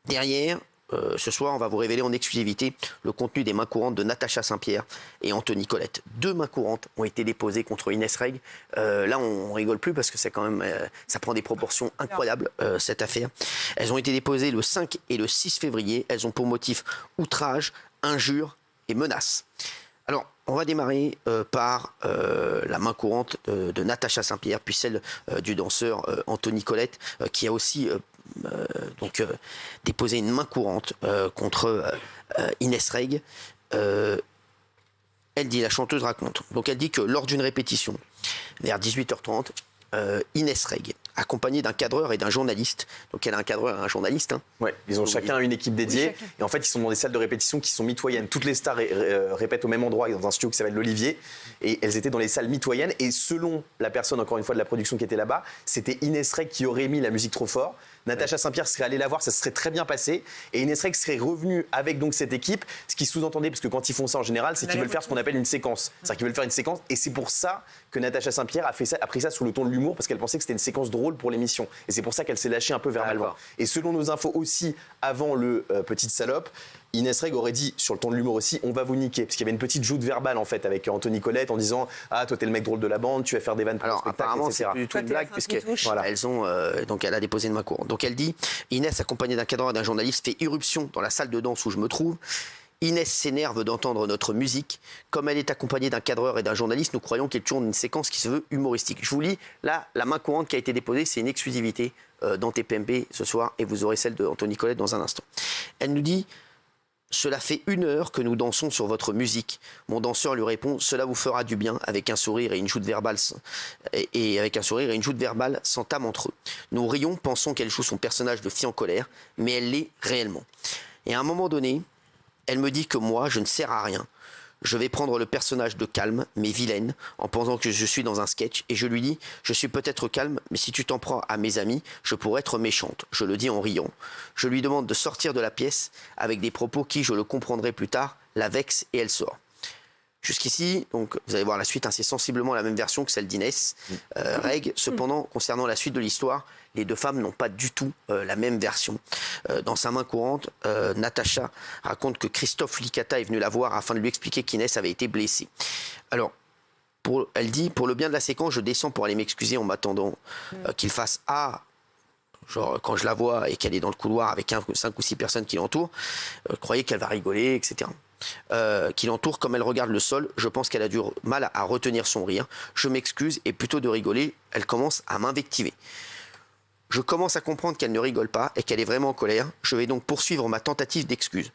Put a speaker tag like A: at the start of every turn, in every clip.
A: Derrière, ce soir, on va vous révéler en exclusivité le contenu des mains courantes de Natacha Saint-Pierre et Anthony Colette. 2 mains courantes ont été déposées contre Inès Reg. Là, on rigole plus parce que c'est quand même, ça prend des proportions incroyables, cette affaire. Elles ont été déposées le 5 et le 6 février. Elles ont pour motif outrage, injure et menace. Alors, on va démarrer par la main courante de Natacha Saint-Pierre, puis celle du danseur Anthony Colette, qui a aussi déposé une main courante contre Inès Reg. Elle dit, la chanteuse raconte, donc elle dit que lors d'une répétition, vers 18h30, Inès Reg, accompagnée d'un cadreur et d'un journaliste, donc elle a un cadreur et un journaliste. Hein.
B: Ouais, ils ont chacun une équipe dédiée, oui, et en fait ils sont dans des salles de répétition qui sont mitoyennes. Toutes les stars répètent au même endroit, dans un studio qui s'appelle l'Olivier, et elles étaient dans les salles mitoyennes, et selon la personne, encore une fois, de la production qui était là-bas, c'était Inès Reg qui aurait mis la musique trop fort. Natacha Saint-Pierre serait allée la voir, ça se serait très bien passé, et Inès Reg serait revenue avec donc cette équipe, ce qui sous-entendait, parce que quand ils font ça en général, c'est qu'ils veulent faire ce qu'on appelle une séquence. C'est-à-dire qu'ils veulent faire une séquence, et c'est pour ça que Natacha Saint-Pierre a pris ça sous le ton de l'humour, parce qu'elle pensait que c'était une séquence drôle pour l'émission. Et c'est pour ça qu'elle s'est lâchée un peu verbalement. Et selon nos infos aussi, avant le Petite Salope, Inès Reg aurait dit, sur le ton de l'humour aussi, on va vous niquer. Parce qu'il y avait une petite joute verbale en fait avec Anthony Colette en disant ah, toi t'es le mec drôle de la bande, tu vas faire des vannes pour le spectacle,
A: apparemment,
B: etc.
A: c'est plus du tout une blague, puisqu'elles ont. Donc elle a déposé une main courante. Donc elle dit Inès, accompagnée d'un cadreur et d'un journaliste, fait irruption dans la salle de danse où je me trouve. Inès s'énerve d'entendre notre musique. Comme elle est accompagnée d'un cadreur et d'un journaliste, nous croyons qu'elle tourne une séquence qui se veut humoristique. Je vous lis là la main courante qui a été déposée, c'est une exclusivité dans TPMP ce soir, et vous aurez celle de Anthony Colette dans un instant. Elle nous dit cela fait 1 heure que nous dansons sur votre musique. Mon danseur lui répond cela vous fera du bien, avec un sourire et une joute verbale s'entament entre eux. Nous rions, pensons qu'elle joue son personnage de fille en colère, mais elle l'est réellement. Et à un moment donné, elle me dit que moi, je ne sers à rien. Je vais prendre le personnage de calme, mais vilaine, en pensant que je suis dans un sketch, et je lui dis « Je suis peut-être calme, mais si tu t'en prends à mes amis, je pourrais être méchante. » Je le dis en riant. Je lui demande de sortir de la pièce avec des propos qui, je le comprendrai plus tard, la vexent, et elle sort. Jusqu'ici, donc vous allez voir la suite, hein, c'est sensiblement la même version que celle d'Inès Reg. Cependant, concernant la suite de l'histoire, les 2 femmes n'ont pas du tout la même version. Dans sa main courante, Natacha raconte que Christophe Licata est venu la voir afin de lui expliquer qu'Inès avait été blessée. Alors, elle dit, pour le bien de la séquence, je descends pour aller m'excuser en m'attendant qu'il fasse « Ah !» Genre, quand je la vois et qu'elle est dans le couloir avec 5 ou 6 personnes qui l'entourent, croyez qu'elle va rigoler, etc. Qui l'entoure comme elle regarde le sol, je pense qu'elle a du mal à retenir son rire. Je m'excuse et plutôt de rigoler, elle commence à m'invectiver. Je commence à comprendre qu'elle ne rigole pas et qu'elle est vraiment en colère. Je vais donc poursuivre ma tentative d'excuse,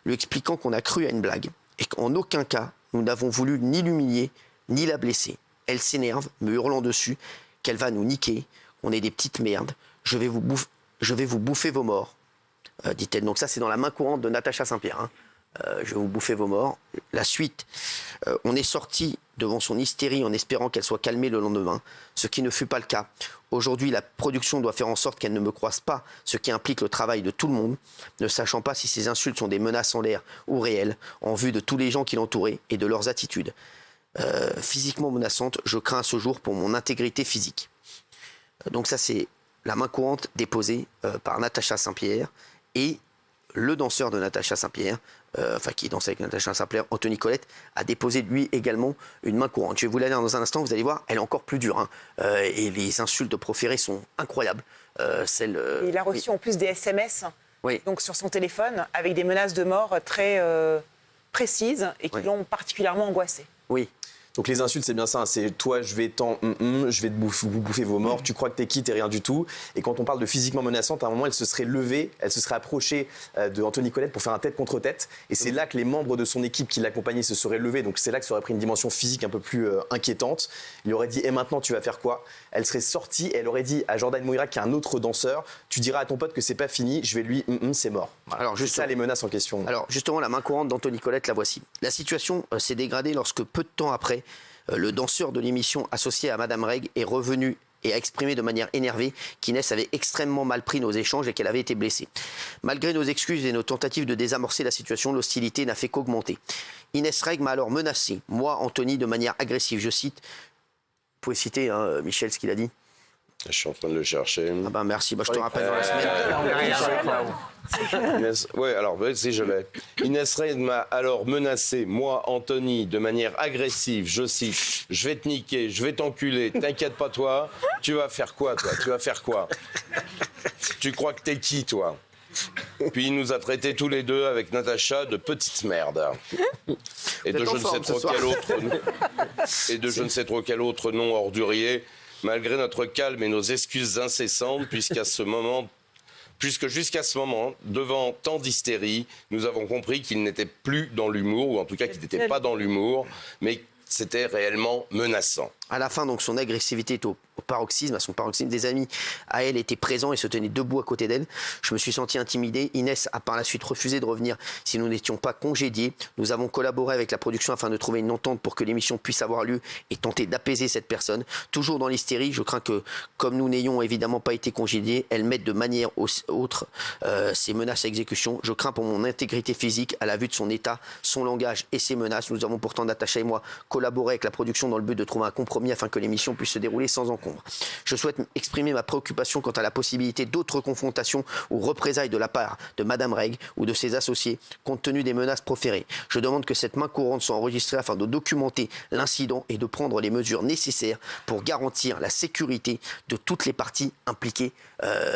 A: lui expliquant qu'on a cru à une blague et qu'en aucun cas nous n'avons voulu ni l'humilier ni la blesser. Elle s'énerve, me hurlant dessus qu'elle va nous niquer, qu'on est des petites merdes. Je vais vous bouffer vos morts, dit-elle. Donc ça, c'est dans la main courante de Natacha Saint-Pierre. Hein. Je vais vous bouffer vos morts. La suite, on est sorti devant son hystérie en espérant qu'elle soit calmée le lendemain, ce qui ne fut pas le cas. Aujourd'hui, la production doit faire en sorte qu'elle ne me croise pas, ce qui implique le travail de tout le monde, ne sachant pas si ces insultes sont des menaces en l'air ou réelles, en vue de tous les gens qui l'entouraient et de leurs attitudes. Physiquement menaçantes, je crains à ce jour pour mon intégrité physique. Donc ça, c'est la main courante déposée par Natacha Saint-Pierre et le danseur de Natacha Saint-Pierre, qui dansait avec Natacha Saint-Pierre, Anthony Colette, a déposé lui également une main courante. Je vais vous la lire dans un instant, vous allez voir, elle est encore plus dure. Hein, et les insultes proférées sont incroyables.
C: Il a reçu en plus des SMS donc sur son téléphone avec des menaces de mort très précises et qui l'ont particulièrement angoissé.
B: Oui. Donc les insultes, c'est bien ça, hein. C'est toi, je vais vous bouffer vos morts, tu crois que t'es qui, t'es rien du tout. Et quand on parle de physiquement menaçante, à un moment, elle se serait levée, elle se serait approchée de Anthony Colette pour faire un tête contre tête. Et c'est là que les membres de son équipe qui l'accompagnaient se seraient levés. Donc c'est là que ça aurait pris une dimension physique un peu plus inquiétante. Il aurait dit, et maintenant, tu vas faire quoi? Elle serait sortie et elle aurait dit à Jordan Moira, qui est un autre danseur, tu diras à ton pote que c'est pas fini, je vais lui, c'est mort. Voilà. Alors juste ça, les menaces en question.
A: Alors justement, la main courante d'Anthony Colette, la voici. La situation s'est dégradée lorsque peu de temps après, le danseur de l'émission associé à Madame Reg est revenu et a exprimé de manière énervée qu'Inès avait extrêmement mal pris nos échanges et qu'elle avait été blessée. Malgré nos excuses et nos tentatives de désamorcer la situation, l'hostilité n'a fait qu'augmenter. Inès Reg m'a alors menacé, moi, Anthony, de manière agressive. Je cite, vous pouvez citer Michel ce qu'il a dit.
D: Je suis en train de le chercher.
A: Ah bah merci, je te rappelle dans la semaine.
D: Oui, alors si je l'ai. Inès Reg m'a alors menacé, moi, Anthony, de manière agressive, je cite, je vais te niquer, je vais t'enculer, t'inquiète pas toi, tu vas faire quoi toi? Tu vas faire quoi? Tu crois que t'es qui toi? Puis il nous a traités tous les deux avec Natacha de petites merdes. Et de je ne sais trop quel autre nom ordurier, malgré notre calme et nos excuses incessantes, puisque jusqu'à ce moment, devant tant d'hystérie, nous avons compris qu'il n'était plus dans l'humour, ou en tout cas qu'il n'était pas dans l'humour, mais c'était réellement menaçant.
A: À la fin, donc, son agressivité est au paroxysme, à son paroxysme. Des amis à elle étaient présents et se tenaient debout à côté d'elle. Je me suis senti intimidé. Inès a par la suite refusé de revenir si nous n'étions pas congédiés. Nous avons collaboré avec la production afin de trouver une entente pour que l'émission puisse avoir lieu et tenter d'apaiser cette personne. Toujours dans l'hystérie, je crains que, comme nous n'ayons évidemment pas été congédiés, elle mette de manière autre ses menaces à exécution. Je crains pour mon intégrité physique à la vue de son état, son langage et ses menaces. Nous avons pourtant, Natacha et moi, collaboré avec la production dans le but de trouver un compromis afin que l'émission puisse se dérouler sans encombre. Je souhaite exprimer ma préoccupation quant à la possibilité d'autres confrontations ou représailles de la part de Madame Reg ou de ses associés, compte tenu des menaces proférées. Je demande que cette main courante soit enregistrée afin de documenter l'incident et de prendre les mesures nécessaires pour garantir la sécurité de toutes les parties impliquées.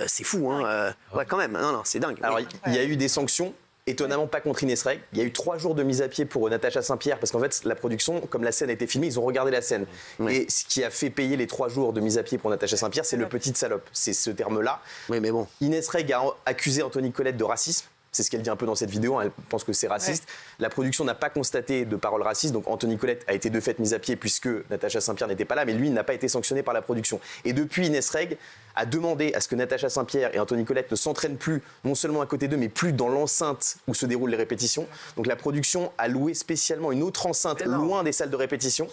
A: C'est fou, hein ouais, quand même. Non, c'est dingue.
B: Alors, il y a eu des sanctions. Étonnamment pas contre Inès Reg. Il y a eu 3 jours de mise à pied pour Natacha Saint-Pierre parce qu'en fait la production, comme la scène a été filmée, ils ont regardé la scène. Oui. Et ce qui a fait payer les 3 jours de mise à pied pour Natacha Saint-Pierre, c'est le petite salope. C'est ce terme-là.
A: Oui, mais bon.
B: Inès Reg a accusé Anthony Colette de racisme. C'est ce qu'elle dit un peu dans cette vidéo, elle pense que c'est raciste. Ouais. La production n'a pas constaté de paroles racistes, donc Anthony Colette a été de fait mise à pied puisque Natacha Saint-Pierre n'était pas là, mais lui n'a pas été sanctionné par la production. Et depuis, Inès Reg a demandé à ce que Natacha Saint-Pierre et Anthony Colette ne s'entraînent plus, non seulement à côté d'eux, mais plus dans l'enceinte où se déroulent les répétitions. Donc la production a loué spécialement une autre enceinte loin des salles de répétition.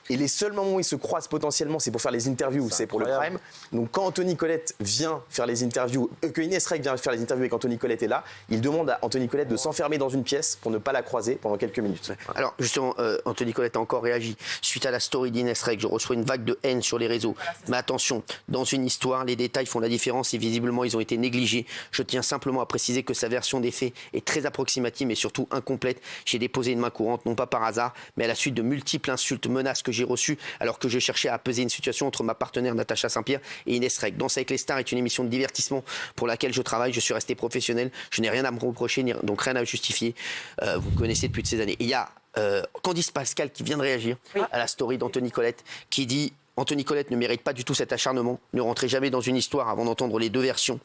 B: Et les seuls moments où ils se croisent potentiellement, c'est pour faire les interviews, c'est pour le prime. Donc quand Anthony Colette vient faire les interviews, que Inès Reg vient faire les interviews et qu'Anthony Colette est là, il demande à Anthony Colette de s'enfermer dans une pièce pour ne pas la croiser pendant quelques minutes.
A: Alors justement, Anthony Colette a encore réagi. Suite à la story d'Inès Reg, je reçois une vague de haine sur les réseaux. Mais attention, dans une histoire, les détails font la différence et visiblement ils ont été négligés. Je tiens simplement à préciser que sa version des faits est très approximative mais surtout incomplète. J'ai déposé une main courante, non pas par hasard, mais à la suite de multiples insultes, menaces que j'ai reçues alors que je cherchais à apaiser une situation entre ma partenaire Natacha Saint-Pierre et Inès Reg. Danse avec les stars est une émission de divertissement pour laquelle je travaille. Je suis resté professionnel. Je n'ai rien à me reprocher, donc rien à justifier. Vous connaissez depuis ces années. Il y a Candice Pascal qui vient de réagir à la story d'Anthony Colette qui dit: Anthony Colette ne mérite pas du tout cet acharnement. Ne rentrez jamais dans une histoire avant d'entendre les deux versions.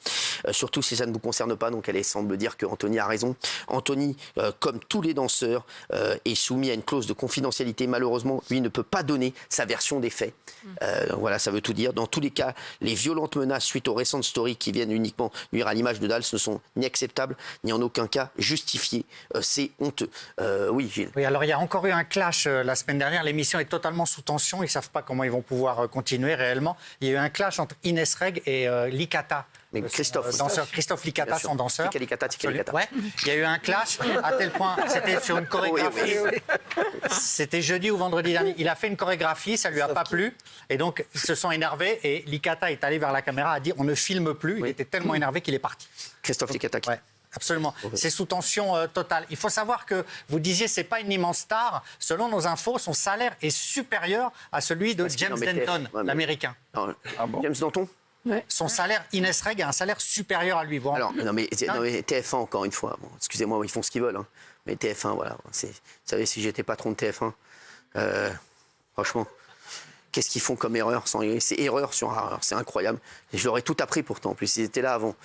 A: Surtout si ça ne vous concerne pas. Donc elle semble dire que Anthony a raison. Anthony, comme tous les danseurs, est soumis à une clause de confidentialité. Malheureusement, lui ne peut pas donner sa version des faits. Voilà, ça veut tout dire. Dans tous les cas, les violentes menaces suite aux récentes stories qui viennent uniquement nuire à l'image de Dals ne sont ni acceptables, ni en aucun cas justifiées. C'est honteux. Oui, Gilles.
E: Oui, alors il y a encore eu un clash la semaine dernière. L'émission est totalement sous tension. Ils ne savent pas comment ils vont pouvoir continuer réellement. Il y a eu un clash entre Inès Reg et Licata. Christophe Licata, son danseur. Ouais. Il y a eu un clash à tel point, c'était sur une chorégraphie. C'était jeudi ou vendredi dernier. Il a fait une chorégraphie, ça lui a pas plu. Et donc, ils se sont énervés. Et Licata est allé vers la caméra, a dit on ne filme plus. Il était tellement énervé qu'il est parti.
A: Christophe Licata.
E: Ouais. Absolument. C'est sous tension totale. Il faut savoir que vous disiez c'est pas une immense star. Selon nos infos, son salaire est supérieur à celui de James Denton, l'américain.
A: James Denton.
E: Ouais. Son salaire, Inès Reg a un salaire supérieur à lui.
A: Alors, non mais TF1, encore une fois, bon, excusez-moi, ils font ce qu'ils veulent. Hein, mais TF1, voilà. Vous savez, si j'étais patron de TF1, franchement, qu'est-ce qu'ils font comme erreur? C'est erreur sur erreur, c'est incroyable. Et je leur ai tout appris pourtant, en plus, ils étaient là avant.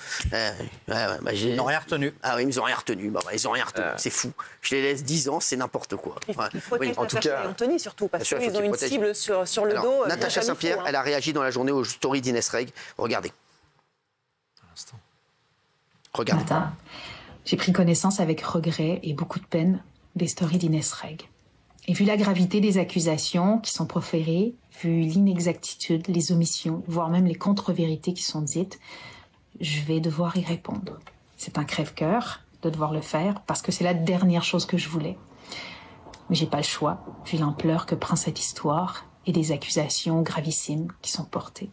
E: Ils n'ont rien retenu.
A: Ah oui, ils n'ont rien retenu. Ils n'ont rien retenu, c'est fou. Je les laisse 10 ans, c'est n'importe quoi.
C: Il protège Natacha et Anthony surtout, parce qu'ils ont une cible sur le dos.
A: Natacha Saint-Pierre, elle a réagi dans la journée aux stories d'Inès Reg. Regardez. Regardez.
F: Matin, j'ai pris connaissance avec regret et beaucoup de peine des stories d'Inès Reg. Et vu la gravité des accusations qui sont proférées, vu l'inexactitude, les omissions, voire même les contre-vérités qui sont dites, je vais devoir y répondre. C'est un crève-cœur de devoir le faire parce que c'est la dernière chose que je voulais. Mais j'ai pas le choix, vu l'ampleur que prend cette histoire et des accusations gravissimes qui sont portées.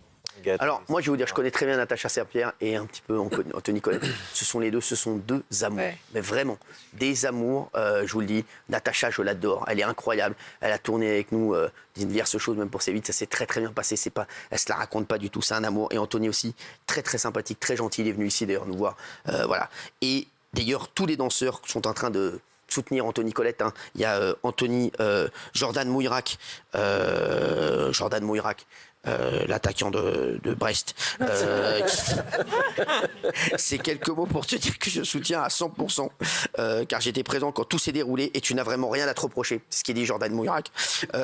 A: Alors, moi, je vais vous dire, je connais très bien Natacha Saint-Pierre et un petit peu Anthony Colette. Ce sont deux amours. Ouais. Mais vraiment, des amours, je vous le dis. Natacha, je l'adore. Elle est incroyable. Elle a tourné avec nous diverses choses, même pour C8. Ça s'est très, très bien passé. Elle se la raconte pas du tout. C'est un amour. Et Anthony aussi, très, très sympathique, très gentil. Il est venu ici, d'ailleurs, nous voir. Voilà. Et d'ailleurs, tous les danseurs sont en train de soutenir Anthony Colette. Hein. Il y a Jordan Mouirac. L'attaquant de Brest. C'est quelques mots pour te dire que je soutiens à 100%, car j'étais présent quand tout s'est déroulé et tu n'as vraiment rien à te reprocher. C'est ce qu'il dit Jordan Mouirac.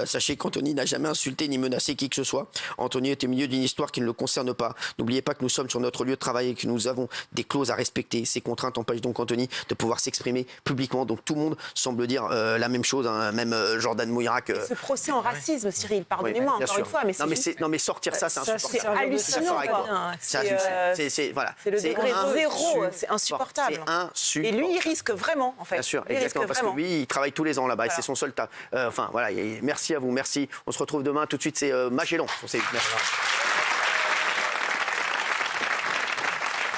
A: Sachez qu'Anthony n'a jamais insulté ni menacé qui que ce soit. Anthony est au milieu d'une histoire qui ne le concerne pas. N'oubliez pas que nous sommes sur notre lieu de travail et que nous avons des clauses à respecter. Ces contraintes empêchent donc Anthony de pouvoir s'exprimer publiquement. Donc tout le monde semble dire la même chose, hein, même Jordan Mouirac.
C: Ce procès en racisme, Cyril, pardonnez-moi encore une fois, mais
A: sortir ça, c'est insupportable.
C: C'est hallucinant. C'est le degré zéro, c'est insupportable.
A: C'est insupportable.
C: Et lui, il risque vraiment, en fait.
A: Bien sûr, exactement, parce que lui, il travaille tous les ans là-bas, et c'est son seul tas. Merci à vous, merci. On se retrouve demain, tout de suite, c'est Magellan. Merci.